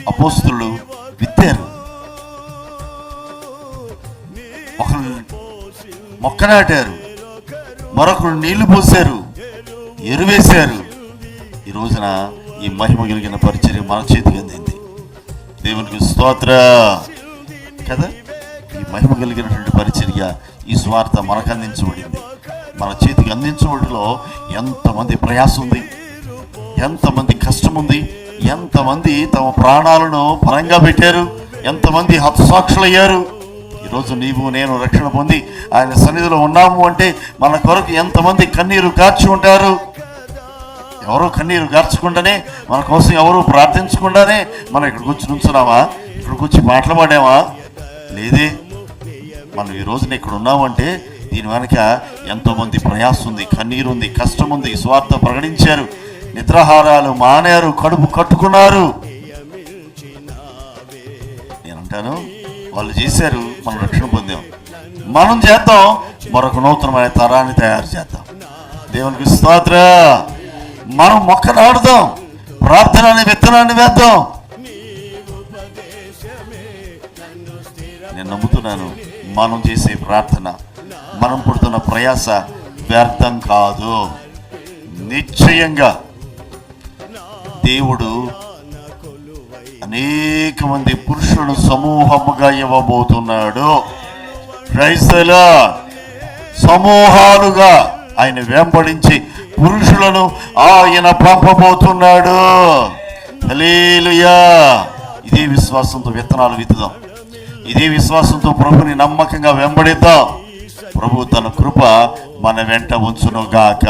అపోస్తలులు విత్తారు. ఒకరు మొక్క నాటారు, మరొకరు నీళ్లు పోసారు, ఎరువేశారు. ఈ రోజున ఈ మహిమ కలిగిన పరిచర్య మన చేతికి అందింది. దేవునికి స్తోత్ర కదా. ఈ మహిమ కలిగినటువంటి పరిచర్య, ఈ స్వార్థ మనకు అందించబడింది, మన చేతికి అందించబడిలో ఎంతమంది ప్రయాసం ఉంది, ఎంతమంది కష్టం ఉంది, ఎంతమంది తమ ప్రాణాలను పరంగా పెట్టారు, ఎంతమంది హతసాక్షులయ్యారు. ఈరోజు నీవు నేను రక్షణ పొంది ఆయన సన్నిధిలో ఉన్నాము అంటే మన కొరకు ఎంతమంది కన్నీరు కార్చి ఉంటారు. ఎవరో కన్నీరు కార్చకుండానే, మన కోసం ఎవరు ప్రార్థించకుండానే మనం ఇక్కడికి వచ్చి నుంచున్నామా? ఇక్కడికి వచ్చి మాట్లాడామా? లేదే. మనం ఈ రోజున ఇక్కడ ఉన్నామంటే దీని వెనక ఎంతోమంది ప్రయాసం ఉంది, కన్నీరు ఉంది, కష్టం ఉంది. స్వార్థ ప్రకటించారు, నిద్రాహారాలు మానారు, కడుపు కట్టుకున్నారు. నేనంటాను, వాళ్ళు చేశారు, మనం రక్షణ పొందాం. మనం చేద్దాం, మరొక నూతనమైన తరాన్ని తయారు చేద్దాం. దేవునికి స్తోత్ర. మనం మొక్క నాటుదాం, ప్రార్థన అనే విత్తనాన్ని వేద్దాం. నేను నమ్ముతున్నాను, మనం చేసే ప్రార్థన, మనం పుడుతున్న ప్రయాస వ్యర్థం కాదు. నిశ్చయంగా దేవుడు అనేక మంది పురుషులను సమూహముగా ఇవ్వబోతున్నాడు. Praise the Lord. సమూహాలుగా ఆయన వెంబడించి పురుషులను ఆయన పంపబోతున్నాడు. హల్లెలూయా. ఇదే విశ్వాసంతో విత్తనాలు విత్తుదాం. ఇదే విశ్వాసంతో ప్రభుని నమ్మకంగా వెంబడిద్దాం. ప్రభు తన కృప మన వెంట ఉంచునుగాక.